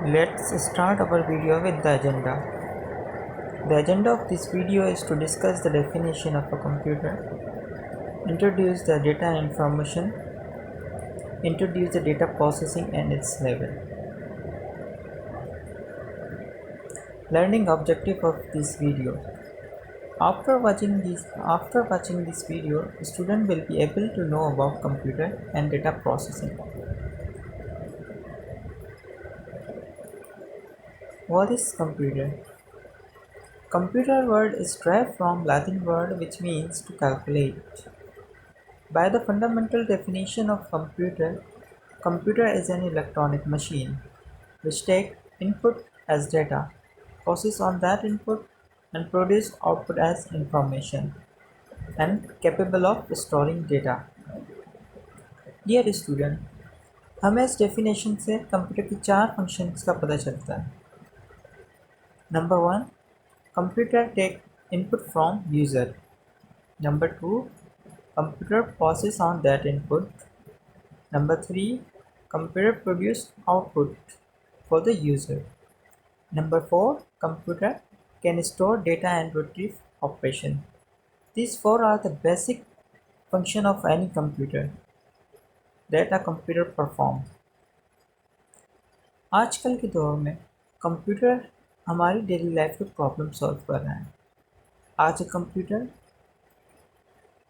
Let's start our video with the agenda. The agenda of this video is to discuss the definition of a computer, introduce the data and information, introduce the data processing and its level. Learning objective of this video. After watching this video, the student will be able to know about computer and data processing. What is computer? Computer word is derived from Latin word which means to calculate. By the fundamental definition of computer, computer is an electronic machine which take input as data, process on that input and produce output as information and capable of storing data. Dear student, हमें इस definition से computer की चार functions का पता चलता है. Number 1, computer take input from user. Number 2, computer process on that input. Number 3, computer produce output for the user. Number 4, computer can store data and retrieve operation. These four are the basic function of any computer that a computer perform. आजकल के दौर में computer हमारी daily life के problem solve कर रहे हैं. आज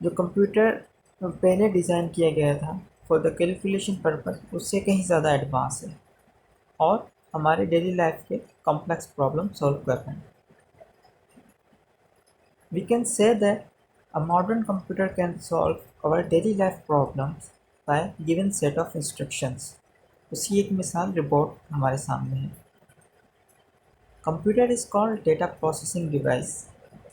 जो कंप्यूटर पहले डिज़ाइन किया गया था फॉर द कैलकुलेशन पर्पस, उससे कहीं ज़्यादा एडवांस है और हमारे डेली लाइफ के कॉम्प्लेक्स प्रॉब्लम सॉल्व कर रहे हैं. We can say that a modern computer can solve our daily life problems by given set of instructions. उसी एक मिसाल रिपोर्ट हमारे सामने है. Computer is called data processing device.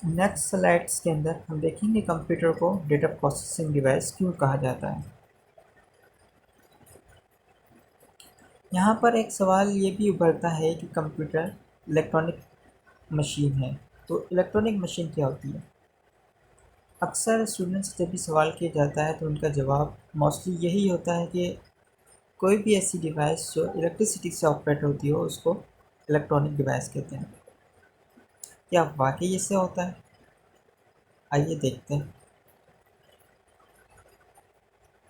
Next slides के अंदर हम देखेंगे कंप्यूटर को डेटा प्रोसेसिंग डिवाइस क्यों कहा जाता है. यहाँ पर एक सवाल ये भी उभरता है कि कंप्यूटर इलेक्ट्रॉनिक मशीन है, तो इलेक्ट्रॉनिक मशीन क्या होती है. अक्सर स्टूडेंट्स से जब भी सवाल किया जाता है तो उनका जवाब मोस्टली यही होता है कि कोई भी ऐसी डिवाइस जो इलेक्ट्रिसिटी से ऑपरेट होती हो उसको इलेक्ट्रॉनिक डिवाइस कहते हैं. क्या वाकई इससे होता है? आइए देखते हैं.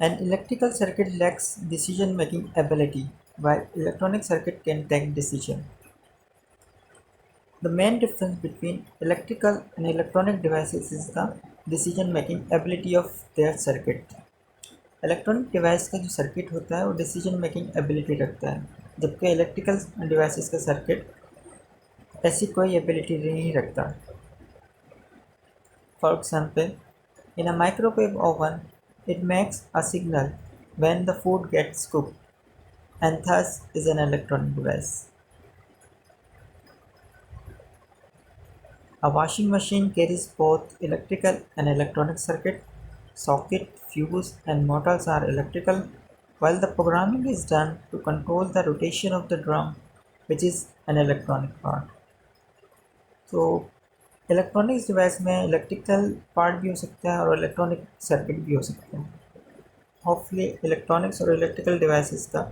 An electrical circuit lacks decision making ability while electronic circuit can take decision. The main difference between electrical and electronic devices is the decision making ability of their circuit. Electronic device का जो circuit होता है वो decision making ability रखता है, जबकि electrical devices का circuit ऐसी कोई एबिलिटी नहीं रखता. For example, in a microwave oven it makes a signal when the food gets cooked and thus is an electronic device. A washing machine carries both electrical and electronic circuit. Socket, fuse and motors are electrical, while the programming is done to control the rotation of the drum, which is an electronic part. So electronics device में electrical part भी हो सकता है और electronic circuit भी हो सकता है. होपफुली इलेक्ट्रॉनिक्स और इलेक्ट्रिकल डिवाइसेस का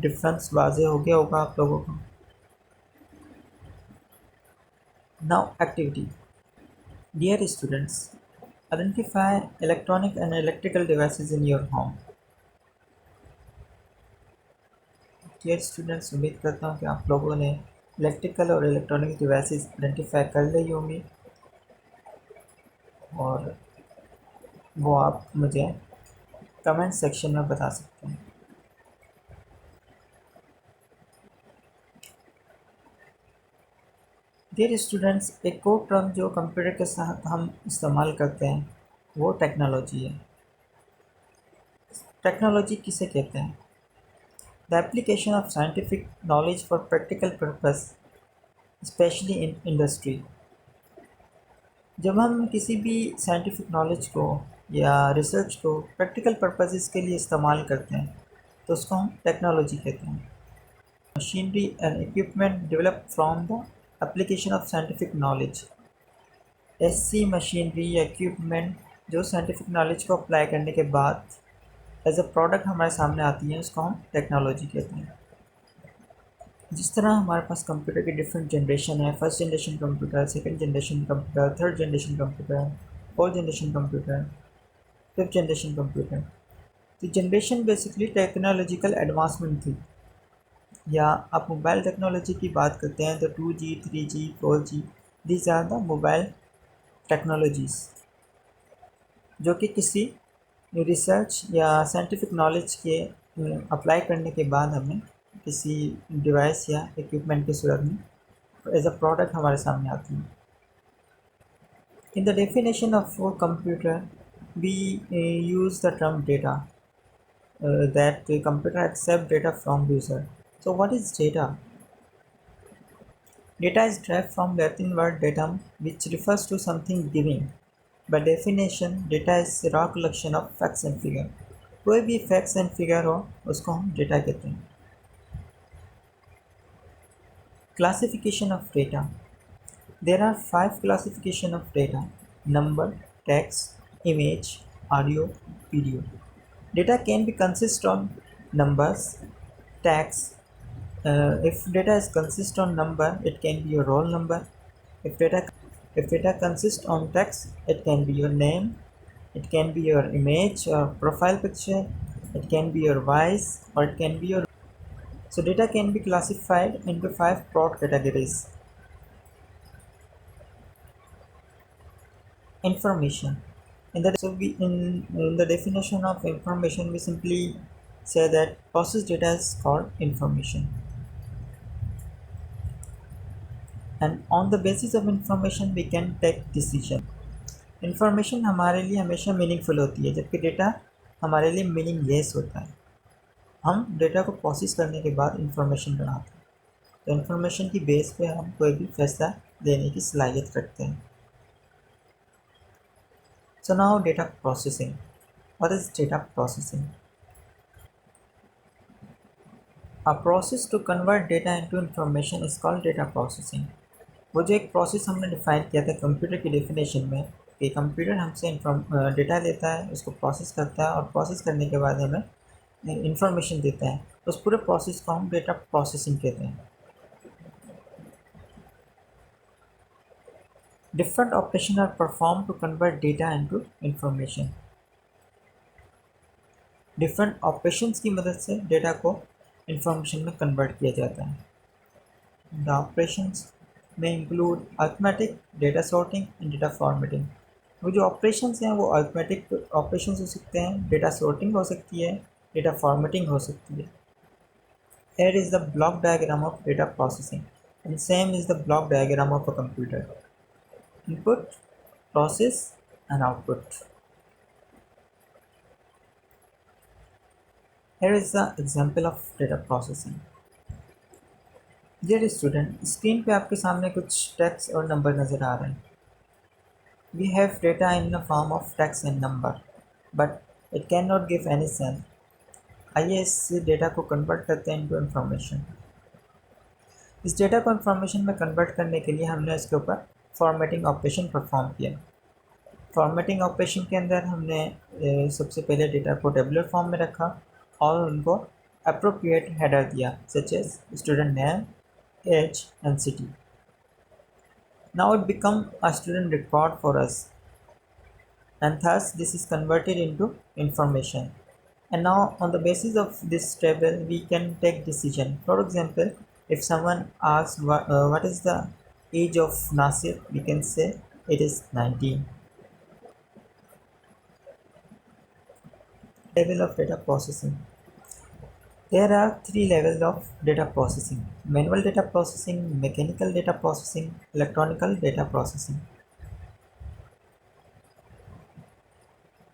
डिफरेंस वाज़ेह हो गया होगा आप लोगों को. Now activity. Dear students, identify electronic and electrical devices in your home. Dear students, उम्मीद करता हूँ कि आप लोगों ने इलेक्ट्रिकल और इलेक्ट्रॉनिक डिवाइसेस आइडेंटिफाई कर ली होंगी और वो आप मुझे कमेंट सेक्शन में बता सकते हैं. डियर स्टूडेंट्स, एक और टर्म जो कंप्यूटर के साथ हम इस्तेमाल करते हैं वो टेक्नोलॉजी है. टेक्नोलॉजी किसे कहते हैं? The application of scientific knowledge for practical purpose, specially in industry. जब हम किसी भी साइंटिफिक नॉलेज को या रिसर्च को प्रैक्टिकल पर्पसेस के लिए इस्तेमाल करते हैं तो उसको हम टेक्नोलॉजी कहते हैं. Machinery and equipment develop from the application of scientific knowledge. ऐसी मशीनरी या इक्विपमेंट जो साइंटिफिक नॉलेज को अप्लाई करने के बाद एज अ प्रोडक्ट हमारे सामने आती हैं उसको हम टेक्नोलॉजी कहते हैं. जिस तरह हमारे पास कंप्यूटर की डिफरेंट जनरेशन है, first generation computer, second generation computer, third generation computer, fourth generation computer, fifth generation computer. तो जनरेशन बेसिकली टेक्नोलॉजिकल एडवांसमेंट थी। या आप मोबाइल टेक्नोलॉजी की बात करते हैं तो 2G, 3G, 4G, these are the mobile technologies जो कि किसी रिसर्च या साइंटिफिक नॉलेज के अप्लाई करने के बाद हमें किसी डिवाइस या इक्विपमेंट के सूरत में एज अ प्रोडक्ट हमारे सामने आती है। In the definition of computer we use the term data, that the computer accept data from user. So what is data? Data is derived from Latin word datum, which refers to something given. By definition, data is raw collection of facts and figure. कोई भी facts and figure हो उसको हम data कहते हैं। Classification of data. There are 5 classification of data: number, text, image, audio, video. Data can be consist on numbers, tags. If data is consist on number, it can be your roll number. If data consists on text, it can be your name. It can be your image or profile picture. It can be your voice or it can be your. So data can be classified into 5 broad categories. Information. In the definition of information, we simply say that process data is called information. And on the basis of information we can take decision. Information हमारे लिए हमेशा meaningful होती है, जबकि data हमारे लिए meaningless होता है। हम डेटा को प्रोसेस करने के बाद इंफॉर्मेशन बनाते हैं, तो इंफॉर्मेशन की बेस पे हम कोई भी फैसला लेने की सलाहियत रखते हैं। So now data processing. What is data processing? A process to convert data into information is called data processing. वो जो एक प्रोसेस हमने डिफाइन किया था कंप्यूटर की डेफिनेशन में कि कंप्यूटर हमसे डेटा लेता है, उसको प्रोसेस करता है और प्रोसेस करने के बाद हमें इंफॉर्मेशन देता है, उस पूरे प्रोसेस को हम डेटा प्रोसेसिंग कहते हैं। Different operation are perform to convert data into information. Different operations की मदद से डेटा को इंफॉर्मेशन में कन्वर्ट किया जाता है। द ऑपरेशंस में include arithmetic, data sorting and data formatting. वो जो ऑपरेशंस हैं वो अरिथमेटिक ऑपरेशंस हो सकते हैं, डेटा सॉर्टिंग हो सकती है, डेटा फॉर्मेटिंग हो सकती है। Here is the block diagram of data processing, and same is the block diagram of a computer. Input, process and output. Here is the example of data processing. Dear student, screen पे आपके सामने कुछ text और number नज़र आ रहे हैं। We have data in the form of text and number, but it cannot give any sense. आइए इस डेटा को कन्वर्ट करते हैं इनटू इन्फॉर्मेशन। इस डेटा को इन्फॉर्मेशन में कन्वर्ट करने के लिए हमने इसके ऊपर फॉर्मेटिंग ऑपरेशन परफॉर्म किया। फॉर्मेटिंग ऑपरेशन के अंदर हमने सबसे पहले डेटा को टेबुलर फॉर्म में रखा और उनको अप्रोप्रिएट हेडर दिया, such as student name, age and city. Now it become a student record for us, and thus this is converted into information. And now on the basis of this table we can take decision. For example, if someone asks what is the age of Nasir, we can say it is 19. Level of data processing. There are 3 levels of data processing: manual data processing, mechanical data processing, electronic data processing.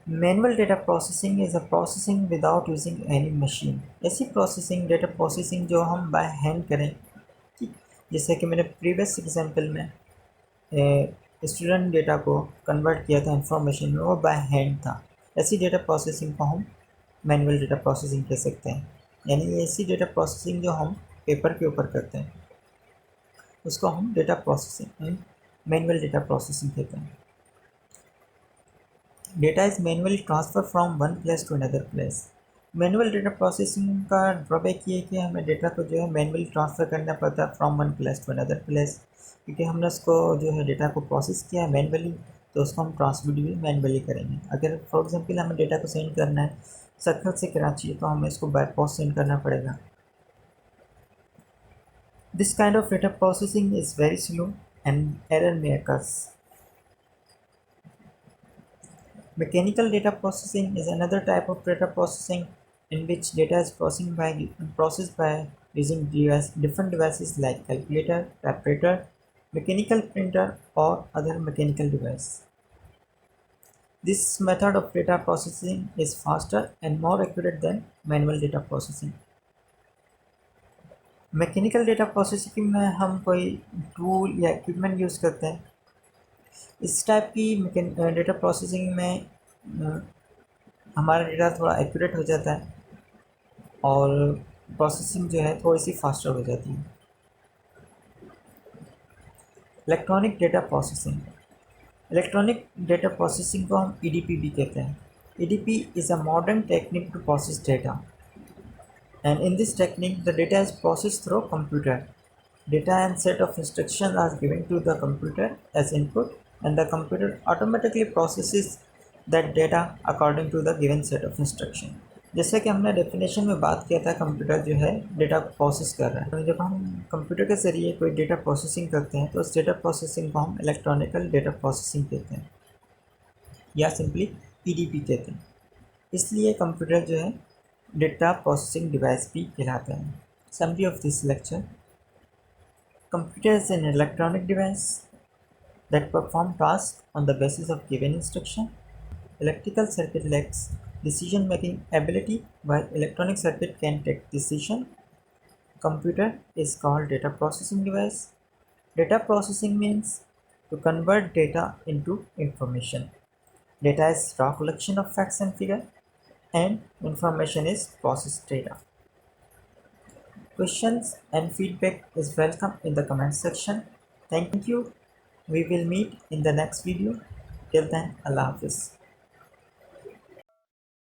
Manual data processing is a processing without using any machine. ऐसी processing data processing जो हम by hand करें, जैसे कि मैंने previous example में student data को convert किया था इंफॉर्मेशन में, वो बाय हैंड था। ऐसी डेटा प्रोसेसिंग को हम मैनुअल डेटा प्रोसेसिंग कह सकते हैं। यानी ऐसी डेटा प्रोसेसिंग जो हम पेपर के ऊपर करते हैं उसको हम data processing, manual data processing कहते हैं। Data is manually transfer from one place to another place. Manual data processing का ड्रॉबैक ये है कि हमें डेटा को जो है मैनुअली ट्रांसफ़र करना पड़ता है from one place to another place, क्योंकि हमने उसको जो है डेटा को प्रोसेस किया है मैनुअली, तो उसको हम ट्रांसमिट भी मैनुअली करेंगे। अगर फॉर एग्जांपल हमें डेटा को सेंड करना है सक्खत से कराची, तो हमें इसको बाय पोस्ट सेंड करना पड़ेगा। This kind of data processing is very slow and error may occurs. Mechanical data processing is another type of data processing in which data is processed by using different devices like calculator, typewriter, mechanical printer, or other mechanical device. This method of data processing is faster and more accurate than manual data processing. Mechanical data processing में हम कोई tool या equipment use करते हैं। इस type की data processing में हमारा डेटा थोड़ा एक्यूरेट हो जाता है और प्रोसेसिंग जो है थोड़ी सी फास्टर हो जाती है। Electronic data processing, electronic data processing को हम ईडीपी भी कहते हैं। EDP is a modern technique to process data, and in this technique the data is processed through computer. Data and set of instructions are given to the computer as input, and the computer automatically processes that data according to the given set of instruction. जैसे कि हमने definition में बात किया था, computer जो है data process कर रहा है। तो जब हम कंप्यूटर के ज़रिए कोई डेटा प्रोसेसिंग करते हैं तो उस डेटा प्रोसेसिंग को हम इलेक्ट्रॉनिकल डेटा प्रोसेसिंग कहते हैं या सिंपली ईडीपी कहते हैं। इसलिए कंप्यूटर जो है डेटा प्रोसेसिंग डिवाइस भी कहलाता है। Summary of this lecture: computer is an electronic device that perform tasks on the basis of given instruction. Electrical circuit lacks decision-making ability, while electronic circuit can take decision. Computer is called data processing device. Data processing means to convert data into information. Data is raw collection of facts and figure, and information is processed data. Questions and feedback is welcome in the comment section. Thank you. We will meet in the next video. Till then, Allah Hafiz.